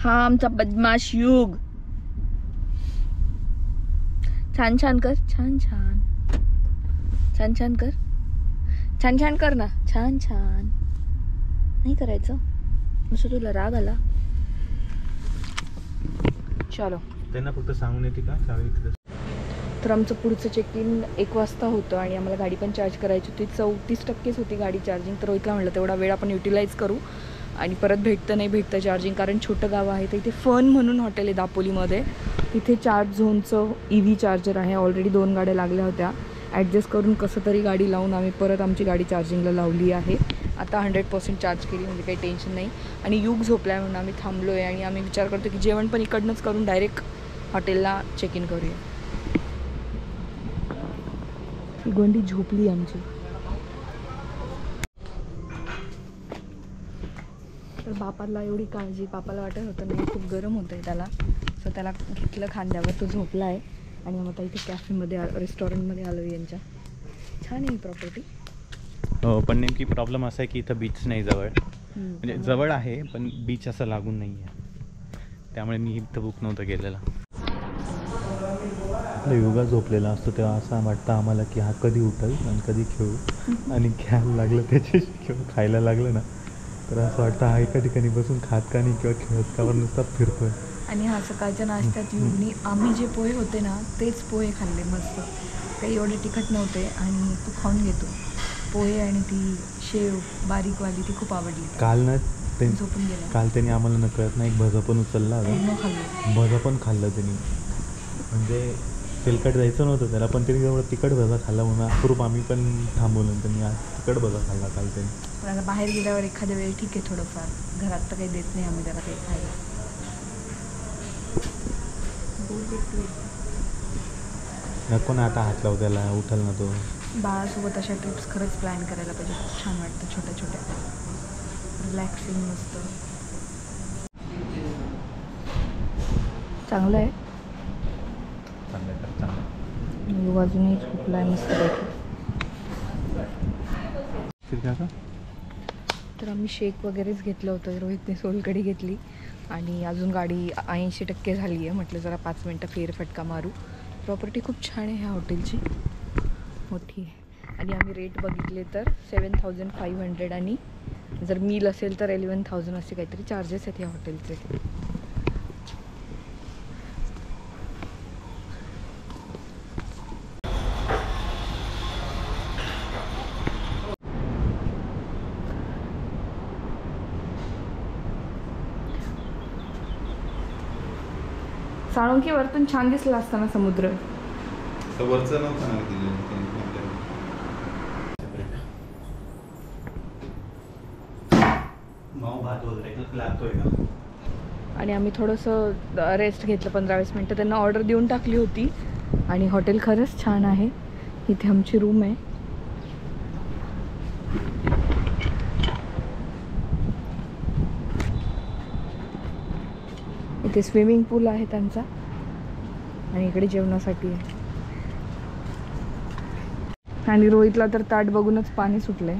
हा आमचा बदमाश युग. छान छान कर, छान छान छान छान कर, छान छान कर ना, छान छान. नाही करायचं नुसतं, तुला राग आला. चलो, त्यांना फक्त सांगून येते का चावी इकडे. तर आमचं पुढचं चेक इन 1 वाजता होतं आणि आम्हाला गाडी पण चार्ज करायची होती. 34% होती गाडी चार्जिंग. तर रोहितला म्हटलं तेवढा वेळ आपण युटिलाइज करू आणि परत भेटतं नाही भेटतं चार्जिंग, कारण छोटं गाव आहे. तर इथे फन म्हणून हॉटेल आहे दापोलीमध्ये. तिथे 4 झोनचं EV चार्जर आहे. ऑलरेडी 2 गाड्या लागल्या होत्या. ॲडजस्ट करून कसं तरी गाडी लावून आम्ही परत आमची गाडी चार्जिंगला लावली आहे. आता 100% चार्ज केली, म्हणजे काही टेन्शन नाही. आणि युग झोपला आहे म्हणून आम्ही थांबलो आहे आणि आम्ही विचार करतो की जेवण पण इकडनंच करून डायरेक्ट हॉटेलला चेक इन करूया. ही गोंडी झोपली आमची. तर बापाला एवढी काळजी, बापाला वाटत होतं नाही खूप गरम होतं आहे त्याला, सो त्याला घेतलं खांद्यावर, तो झोपला आहे. आणि मग आता इथे कॅफेमध्ये रेस्टॉरंटमध्ये आलो यांच्या. छान आहे प्रॉपर्टी. हो, पण नेमकी प्रॉब्लेम असा आहे की इथं बीच नाही जवळ, म्हणजे जवळ आहे पण बीच असं लागून नाही आहे, त्यामुळे मी इथं बुक नव्हतं केलेलं. योगा झोपलेला असतो तेव्हा असं वाटतं आम्हाला की हा कधी उठेल आणि कधी खेळू, आणि खेळायला लागलं त्याच्याशी किंवा खायला लागलं ना तर असं वाटतं हा एका ठिकाणी बसून खात का नाही किंवा खेळत का नुसता फिरतोय. आणि हा सकाळच्या नाश्त्यात युगनी आम्ही जे पोहे होते ना तेच पोहे खाल्ले मस्त, काही एवढे तिखट नव्हते. आणि तू खाऊन घेतो पोहे आणि ती शेव बारीकवाली, ती खूप आवडली. काल ना झोपून गेला. काल त्यांनी आम्हाला न कळत नाही एक भजा पण उचलला होता, भजा पण खाल्लं त्यांनी. म्हणजे तेलकट जायचं नव्हतं त्याला, पण त्यांनी एवढं तिखट भजा खाल्ला म्हणून अप्रूप आम्ही पण थांबवलं. त्यांनी आज तिखट भजा खाल्ला काल त्यांनी. पण आता बाहेर गेल्यावर एखाद्या वेळी ठीक आहे थोडंफार, घरात तर काही देत नाही आम्ही त्याला काही खायला. नको ना आता हात लावू त्याला, उठल ना तो. बाळासोबत अशा ट्रिप्स खरंच प्लॅन करायला पाहिजे. खूप छान वाटतं, छोट्या छोट्या रिलॅक्सिंग मस्त. चांगलं आहे. अजूनही झोपला आहे मस्त पैकी. तर आम्ही शेक वगैरेच घेतलं होतं. रोहितने सोलकढी घेतली आणि अजून गाडी 80% झाली आहे. म्हटलं जरा 5 मिनटं फेरफटका मारू. प्रॉपर्टी खूप छान आहे ह्या हॉटेलची, मोठी आहे. आणि आम्ही रेट बघितले तर 7,500 आणि जर मील असेल तर 11,000 असे काहीतरी चार्जेस आहेत ह्या हॉटेलचे. साळुंकी वरतून छान दिसला असताना समुद्र. वरचं नव्हतं ना दिलेलं. भात वगैरे लागतोय का. आणि आम्ही थोडंसं रेस्ट घेतलं 15-20 मिनटं. त्यांना ऑर्डर देऊन टाकली होती. आणि हॉटेल खरंच छान आहे. इथे आमची रूम आहे. इथे स्विमिंग पूल आहे त्यांचा आणि इकडे जेवणासाठी आहे. आणि रोहितला तर ताट बघूनच पाणी सुटलंय.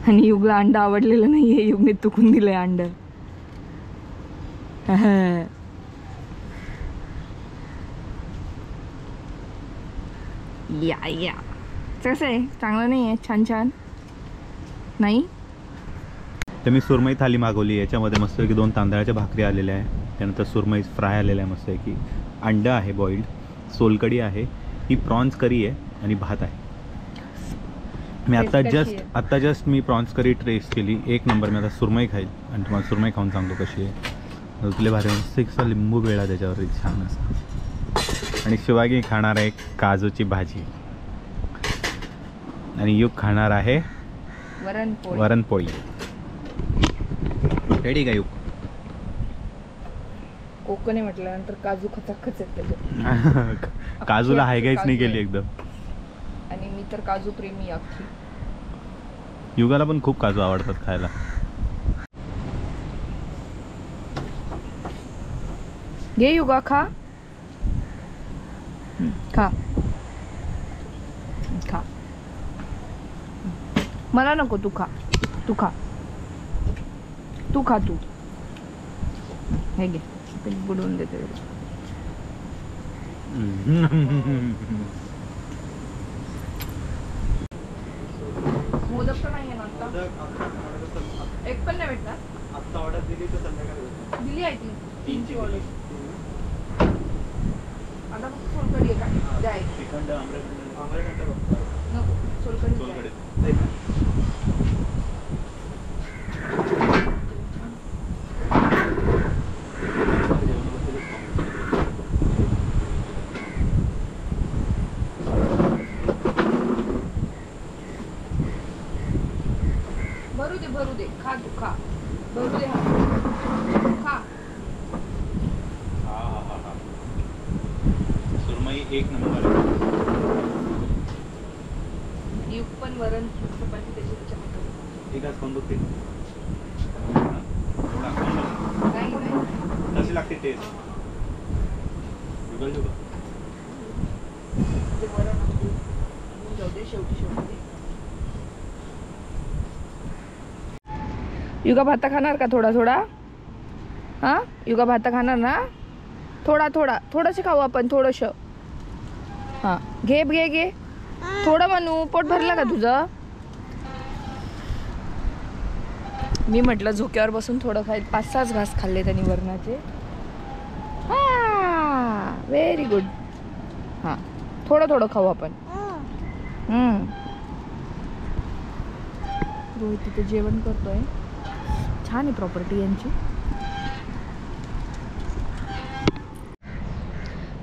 आणि युगला अंड आवडलेलं नाहीये, युगने तुकून दिलंय अंड. या कसं आहे, चांगलं नाही आहे, छान छान नाही. तर मी सुरमई थाली मागवली. याच्यामध्ये मस्तपैकी 2 तांदळाच्या भाकरी आलेल्या आहे, त्यानंतर सुरमई फ्राय आलेला आहे मस्तपैकी, अंड आहे बॉइल्ड, सोलकढी आहे, ही प्रॉन्स करी आहे आणि भात आहे. मी आत्ता जस्ट मी प्रॉन्स करी टेस्ट केली, 1 नंबर. मी आता सुरमई खाईल आणि तुम्हाला सुरमई खाऊन सांगतो कशी आहे. तुला भारी मस्त लिंबू वेळा त्याच्यावर छान असं. आणि शिवागी खाणार आहे काजूची भाजी आणि युग खाणार आहे वरणपोळी. रेडी का युग. कोकणे म्हटल्यानंतर काजू खचाखच येते. काजूला हायगाईच नाही केली एकदम. आणि मी तर काजू प्रेमी अख्खी. युगाला पण खूप काजू आवडतात खायला. घे युगा, खा खा खा. मला नको, तू खा, तू खा. तू खा तू. हे घे ते बुडवून देते. मोदक तर नाही आहे ना आता. एक पण नाही भेटणार. आता ऑर्डर दिली तर संध्याकाळी दिली आहे ती 3ची ऑर्डर. आता फक्त सोलकढी आहे का? द्या एक. श्रीखंड आम्रखंड नको सोलकढी द्या. भरू दे खा तू खा. भरू दे हा खा. सुरमई एक नंबर आहे. युग पण वरण चपाती त्याची एक आज कोण बघते नाही नाही कशी लागते टेस्ट जुगल ते वरण जाऊ दे शेवटी. युगा भाता खाणार का थोडा थोडा? हा युगा भाता खाणार ना? थोडंसं खाऊ आपण थोडंसं. हा घे घे घे थोडं. म्हणू पोट भरलं का तुझं? मी म्हटलं झोक्यावर बसून थोडं खाय. 5-6 घास खाल्ले त्यांनी वरणाचे. हा व्हेरी गुड. हा थोडं खाऊ आपण. रोहित तिथे जेवण करतोय. छान आहे प्रॉपर्टी यांची.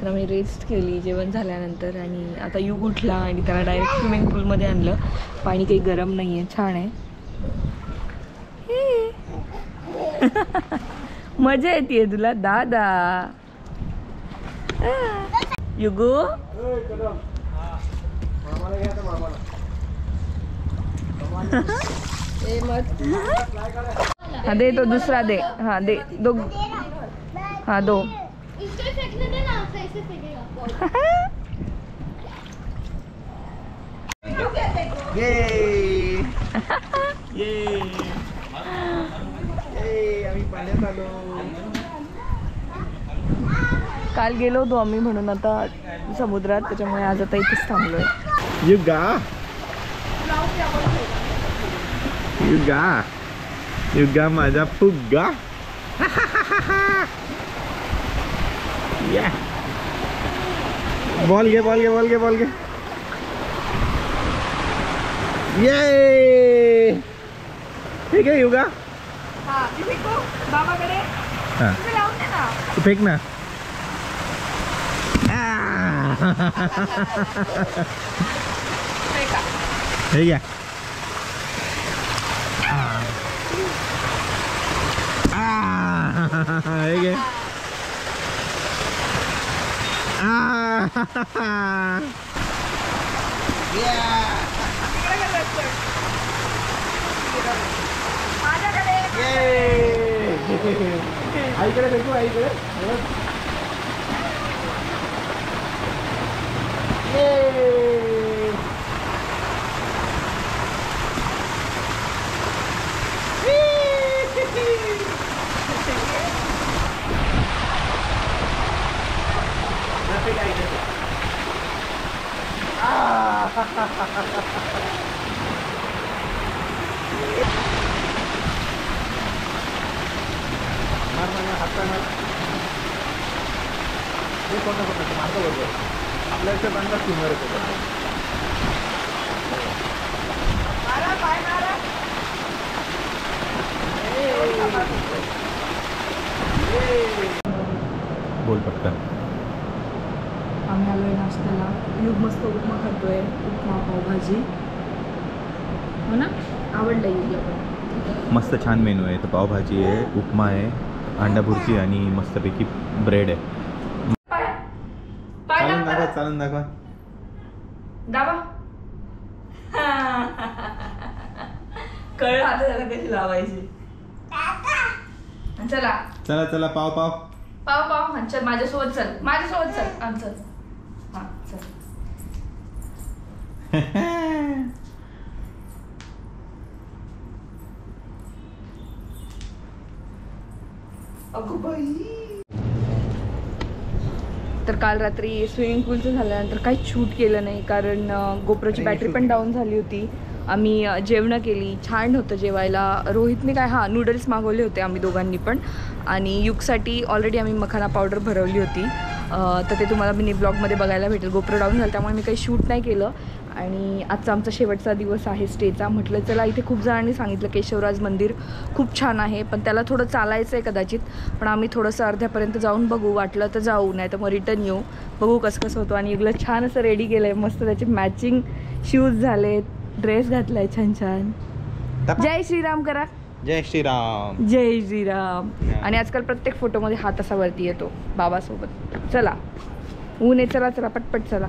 तर आम्ही रेस्ट केली जेवण झाल्यानंतर आणि आता युग उठला आणि त्याला डायरेक्ट स्विमिंग पूलमध्ये आणलं. पाणी काही गरम नाही आहे, छान आहे. मजा येते तुला दादा. युगू हा दे तो दुसरा दे. हा दे दो. हा दो. काल गेलो होतो आम्ही म्हणून आता समुद्रात, त्याच्यामुळे आज आता इथेच थांबलोय. युगा माझा फुग्गा. बॉल घे. ये ठीक आहे युगा. बाबाकडे तू फेक ना. हे घ्या. हे घे. आईकडे भेटू. आईकडे आपल्या इथे बांधला सिंगर बोल पटकन. आम्ही आलोय नाश्त्याला. युग मस्त उपमा खातोय. उपमा पावभाजी. हो ना, आवडलं युगला पण. मस्त छान मेनू आहे. तर पावभाजी आहे, उपमा आहे, अंडा भुर्जी आणि मस्तपैकी ब्रेड आहे. चालून दाखवा. दाबा. कळ आता त्याला कशी लावायची. चला चला चला पाव पाव पाव पाव. हा चल माझ्यासोबत चल. हा चल. हा चल. तर काल रात्री स्विमिंग पूलचं झाल्यानंतर काहीच शूट केलं नाही, कारण गोप्रोची बॅटरी पण डाऊन झाली होती. आम्ही जेवणं केली, छान होतं जेवायला. रोहितने काय नूडल्स मागवले होते आम्ही दोघांनी पण, आणि युगसाठी ऑलरेडी आम्ही मखाना पावडर भरवली होती. तर ते तुम्हाला मिनी ब्लॉगमध्ये बघायला भेटेल. गोप्रो डाऊन झालं त्यामुळे मी काही शूट नाही केलं. आणि आजचा आमचा शेवटचा दिवस आहे स्टेचा. म्हटलं चला, इथे खूप जणांनी सांगितलं केशवराज मंदिर खूप छान आहे, पण त्याला थोडं चालायचं आहे कदाचित. पण आम्ही थोडंसं अर्ध्यापर्यंत जाऊन बघू, वाटलं तर जाऊ, नाही तर मग रिटर्न येऊ. बघू कसं कसं होतं. आणि इकडं छान असं रेडी केलं आहे, मस्त त्याचे मॅचिंग शूज झाले, ड्रेस घातला आहे छान छान. जय श्रीराम करा. जय श्रीराम. जय श्रीराम. आणि आजकाल प्रत्येक फोटोमध्ये हात असा वरती येतो बाबासोबत. चला, ऊन आहे, चला चला पटपट चला.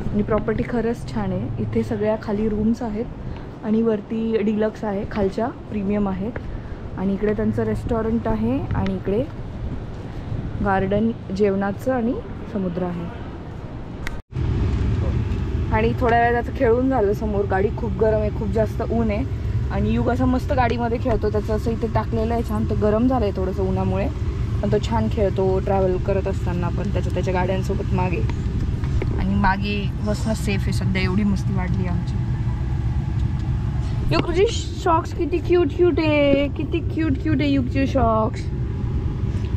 आणि प्रॉपर्टी खरंच छान आहे. इथे सगळ्या खाली रूम्स आहेत आणि वरती डिलक्स आहे, खालच्या प्रीमियम आहेत. आणि इकडे त्यांचं रेस्टॉरंट आहे आणि इकडे गार्डन जेवणाचं आणि समुद्र आहे. आणि थोड्या वेळात खेळून झालं. समोर गाडी खूप गरम आहे, खूप जास्त ऊन आहे. आणि युग असं मस्त गाडीमध्ये खेळतो, त्याचं असं इथे टाकलेलं आहे छान. तो गरम झालं आहे थोडंसं उन्हामुळे, पण तो छान खेळतो ट्रॅव्हल करत असताना पण त्याच्या गाड्यांसोबत मागे. आणि मागे बसणं सेफ आहे सध्या, एवढी मस्ती वाढली आमची. युग तुझी शॉक्स किती क्यूट क्यूट आहे, किती क्यूट क्यूट आहे युगचे शॉक्स.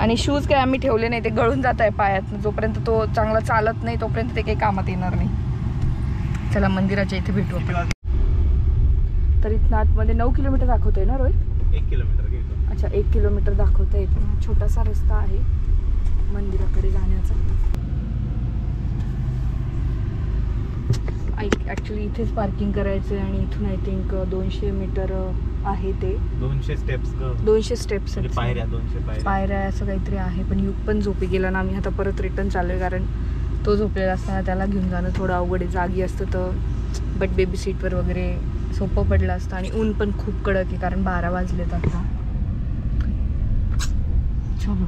आणि शूज काय आम्ही ठेवले नाही, ते गळून जात आहे पायात. जोपर्यंत तो चांगला चालत नाही तोपर्यंत ते काही कामात येणार नाही. चला मंदिराच्या इथे भेटू आपण. तर इथनं आतमध्ये 9 किलोमीटर दाखवतोय ना रोहित? 1 किलोमीटर घेतो. अच्छा, 1 किलोमीटर दाखवतोय. इथून छोटासा रस्ता आहे मंदिराकडे जाण्याचा. ॲक्च्युली इथेच पार्किंग करायचं आहे. आणि इथून आय थिंक 200 मीटर आहे ते. 200 स्टेप्स पायऱ्या, 200 पायऱ्या असं काहीतरी आहे. पण युग पण झोपी गेला ना, आम्ही आता परत रिटर्न चालू आहे, कारण तो झोपलेला असताना त्याला घेऊन जाणं थोडं अवघड आहे. जागी असतं तर बट बेबी सीटवर वगैरे सोपं पडलं असतं. आणि ऊन पण खूप कडक आहे, कारण 12 वाजलेत आता. चलो.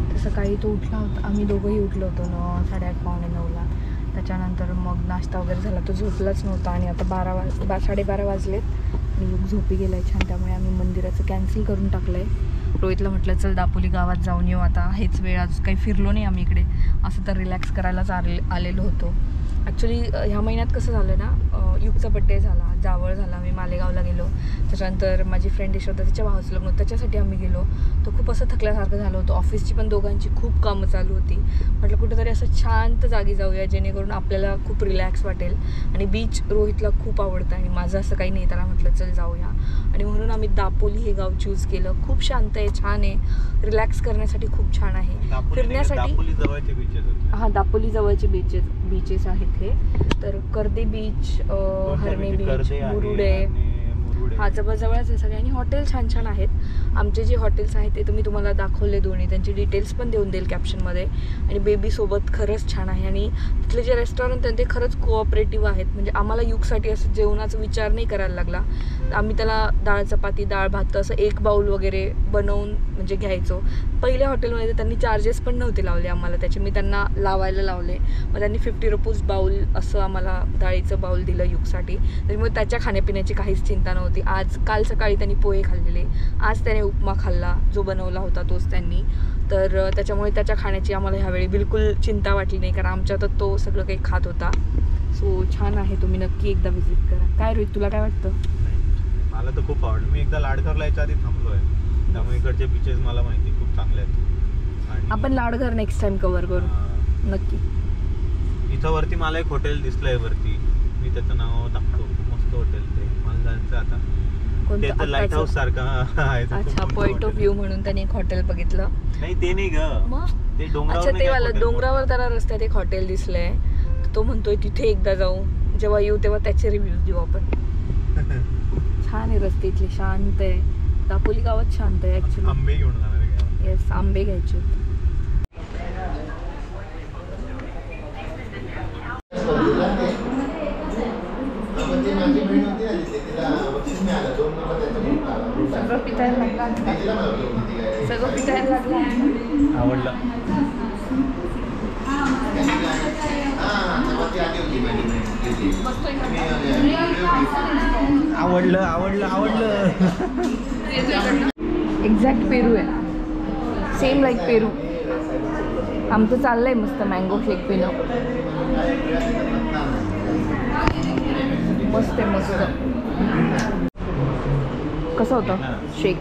तर सकाळी तो उठला होता, आम्ही दोघंही उठलो होतो 8:30 पावणे 9ला. त्याच्यानंतर मग नाश्ता वगैरे झाला, तो झोपलाच नव्हता. आणि आता 12:30 वाजलेत आणि युग झोपी गेला आहे छान. त्यामुळे आम्ही मंदिराचं कॅन्सल करून टाकलं आहे. रोहितला म्हटलं चल दापोली गावात जाऊन येऊ आता, हेच वेळ, आज काही फिरलो नाही आम्ही इकडे. असं तर रिलॅक्स करायलाच आलेलो होतो. ॲक्च्युली ह्या महिन्यात कसं झालं ना, युगचा बड्डे झाला, जावळ झाला, आम्ही मालेगावला गेलो. त्याच्यानंतर माझी फ्रेंड यशोदा, तिच्या भावाचं लग्न, त्याच्यासाठी आम्ही गेलो. तर खूप असं थकल्यासारखं झालं होतं. ऑफिसची पण दोघांची खूप कामं चालू होती. म्हटलं कुठेतरी असं शांत जागी जाऊया, जेणेकरून आपल्याला खूप रिलॅक्स वाटेल. आणि बीच रोहितला खूप आवडतं आणि माझं असं काही नाही. त्याला म्हटलं चल जाऊया. आणि म्हणून आम्ही दापोली हे गाव चूज केलं. खूप शांत आहे, छान आहे, रिलॅक्स करण्यासाठी खूप छान आहे. फिरण्यासाठी दापोली जवळचे बीचेस आहेत हे. तर कर्दे बीच, हरणे बीच, मुरुडे, हा जवळच आहे सगळे. आणि हॉटेल छान छान आहेत. आमचे जे हॉटेल्स आहेत ते तुम्ही तुम्हाला दाखवले दोन्ही, त्यांची डिटेल्स पण देऊन देईल कॅप्शनमध्ये. आणि बेबीसोबत खरंच छान आहे. आणि तिथले जे रेस्टॉरंट आहेत ते खरंच कोऑपरेटिव्ह आहेत. म्हणजे आम्हाला युगसाठी असं जेवणाचा विचार नाही करायला लागला. आम्ही त्याला डाळ चपाती, डाळ भात असं एक बाऊल वगैरे बनवून म्हणजे घ्यायचो. पहिल्या हॉटेलमध्ये त्यांनी चार्जेस पण नव्हते लावले आम्हाला त्याचे, मी त्यांना लावायला लावले. मग त्यांनी 50 रुपीज बाऊल असं आम्हाला डाळीचं बाऊल दिलं युगसाठी. त्यामुळे त्याच्या खाण्यापिण्याची काहीच चिंता नव्हती. काल सकाळी त्यांनी पोहे खाल्लेले, आज त्याने उपमा खाल्ला, जो बनवला होता तोच त्यांनी. तर त्याच्यामुळे त्याच्या खाण्याची आम्हाला ह्यावेळी बिलकुल चिंता वाटली नाही, कारण आमच्यात तो सगळं काही खात होता. सो छान आहे, तुम्ही नक्की एकदा व्हिजिट करा. काय रोहित, तुला काय वाटतं? मला तर खूप आवडलं. मी एकदा लाडघरला याच्या आधी थांबलो आहे, त्यामुळे इकडचे बीचेस मला माहिती खूप चांगले आहेत. आणि आपण लाडघर नेक्स्ट टाइम कव्हर करू नक्की. इथं वरती मला एक हॉटेल दिसलंय वरती, मी त्याचं नाव टाकतो. खूप मस्त हॉटेल ते, मला जायचं आता. ते तर लाईट हाऊस सारखं आहे. अच्छा, पॉइंट ऑफ व्ह्यू म्हणून त्याने एक हॉटेल बघितलं. नाही ते नाही ग, ते डोंगरावर. अच्छा, ते वाला डोंगरावर त्याला रस्त्यात एक हॉटेल दिसलंय. तो म्हणतोय तिथे एकदा जाऊ, जेव्हा येऊ तेव्हा त्याचे रिव्ह्यूज देऊ आपण. छान आहे रस्ते इथले, शांत आहे. दापोली गावात शांत आहे ऍक्च्युली. आंबे घेऊन जाणार. येस, आंबे घ्यायचे. सगळं पितायला लागला. आवडलं. आवडलं. एक्झॅक्ट पेरू आहे, सेम लाईक पेरू. आमचं चाललंय मस्त मँगो शेक पिणं. मस्त आहे मस्त. कसं होतं शेक?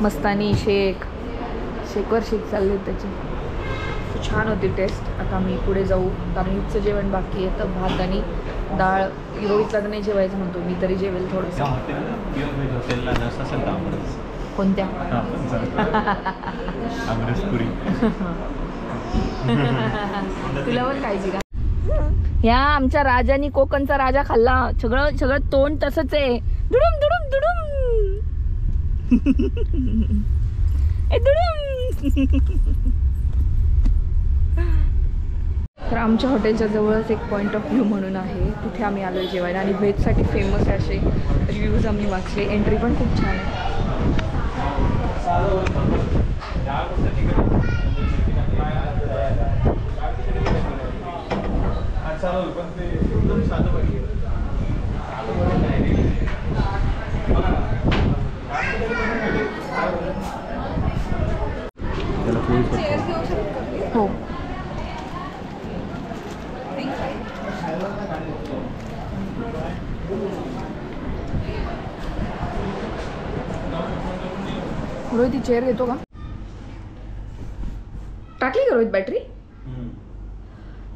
मस्तानी शेक, शेकवर शेक चालले त्याची. छान होती टेस्ट. आता आम्ही पुढे जाऊ कारण युगचं जेवण बाकी आहे. तर भात आणि डाळ. रोहितला तर नाही जेवायचं म्हणतो, मी तरी जेवेल थोडंसं. कोणत्या? तुला पण खायची का? ह्या आमच्या राजानी कोकणचा राजा खाल्ला. सगळं सगळं तोंड तसंच आहे. दुडुम दुडुम दुडुम ए दुडुम. तर आमच्या हॉटेलच्या जवळच एक पॉईंट ऑफ व्ह्यू म्हणून आहे, तिथे आम्ही आलो जेवायला. आणि व्हेजसाठी फेमस आहे असे रिव्ह्यूज आम्ही वाचले. एंट्री पण खूप छान आहे. हो रोहित चेअर घेतो का? टाकली का रोहित बॅटरी?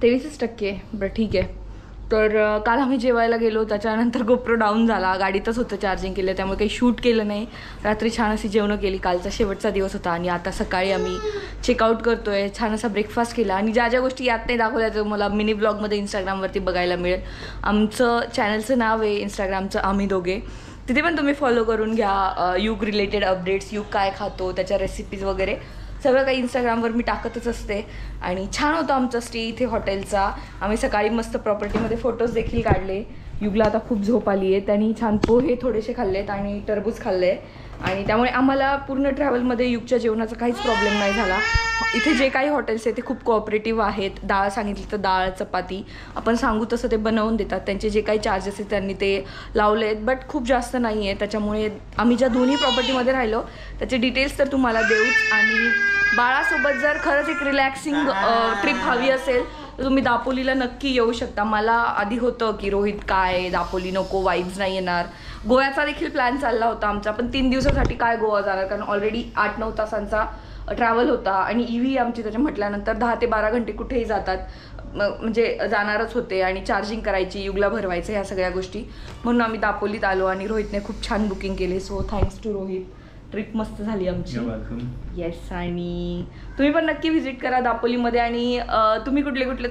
23% बरं ठीक आहे. तर काल आम्ही जेवायला गेलो, त्याच्यानंतर गोप्रो डाऊन झाला. गाडीतच होतं चार्जिंग केलं, त्यामुळे काही शूट केलं नाही. रात्री छान अशी जेवणं केली. कालचा शेवटचा दिवस होता आणि आता सकाळी आम्ही चेकआउट करतोय. छान असा ब्रेकफास्ट केला आणि ज्या ज्या गोष्टी यात नाही दाखवल्या तर मला मिनी ब्लॉगमध्ये इंस्टाग्रामवरती बघायला मिळेल. आमचं चॅनलचं नाव आहे इंस्टाग्रामचं आम्ही दोघे. तिथे पण तुम्ही फॉलो करून घ्या. युग रिलेटेड अपडेट्स, युग काय खातो, त्याच्या रेसिपीज वगैरे सगळं काही इंस्टाग्रामवर मी टाकतच असते. आणि छान होतं आमचा स्टे इथे हॉटेलचा. आम्ही सकाळी मस्त प्रॉपर्टीमध्ये फोटोज देखील काढले. युगला आता खूप झोप आली आहे. त्यांनी छान पोहे थोडेसे खाल्लेत आणि टरबूज खाल्ले आणि त्यामुळे आम्हाला पूर्ण ट्रॅव्हलमध्ये युगच्या जेवणाचा काहीच प्रॉब्लेम नाही झाला. इथे जे काही हॉटेल्स आहेत ते खूप कोऑपरेटिव्ह आहेत. डाळ सांगितली तर डाळ चपाती आपण सांगू तसं ते बनवून देतात. त्यांचे जे काही चार्जेस आहेत त्यांनी ते लावले आहेत, बट खूप जास्त नाही आहे. त्याच्यामुळे आम्ही ज्या दोन्ही प्रॉपर्टीमध्ये राहिलो त्याचे डिटेल्स तर तुम्हाला देऊच. आणि बाळासोबत जर खरंच एक रिलॅक्सिंग ट्रिप हवी असेल तर तुम्ही दापोलीला नक्की येऊ शकता. मला आधी होतं की रोहित काय दापोली नको, वाईब्स नाही येणार. गोव्याचा देखील प्लॅन चालला होता आमचा, पण 3 दिवसासाठी काय गोवा जाणार, कारण ऑलरेडी 8-9 तासांचा ट्रॅव्हल होता आणि EV आमची त्याच्या म्हटल्यानंतर 10 ते 12 घंटे कुठेही जातात. म्हणजे जाणारच होते आणि चार्जिंग करायची, युगला भरवायचं, ह्या सगळ्या गोष्टी. म्हणून आम्ही दापोलीत आलो आणि रोहितने खूप छान बुकिंग केली. So thanks to Rohit. Trip मस्त झाली आमची. येस. आणि तुम्ही पण नक्की व्हिजिट करा दापोलीमध्ये. आणि तुम्ही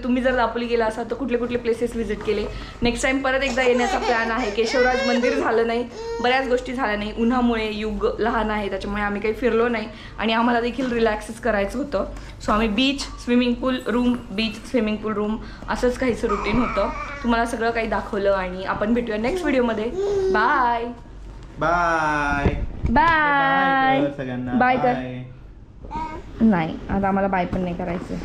तुम्ही जर दापोली गेला असाल तर कुठले कुठले प्लेसेस व्हिजिट केले. नेक्स्ट टाइम परत एकदा येण्याचा प्लॅन आहे. केशवराज मंदिर झालं नाही, बऱ्याच गोष्टी झाल्या नाही उन्हामुळे. युग लहान आहे त्याच्यामुळे आम्ही काही फिरलो नाही आणि आम्हाला देखील रिलॅक्सच करायचं होतं. सो आम्ही बीच, स्विमिंग पूल रूम, बीच, स्विमिंग पूल रूम असंच काहीचं रुटीन होतं. तुम्हाला सगळं काही दाखवलं आणि आपण भेटूया नेक्स्ट व्हिडिओमध्ये. बाय बाय बाय सगळ्यांना. बाय कर. नाही आता आम्हाला बाय पण नाही करायचं.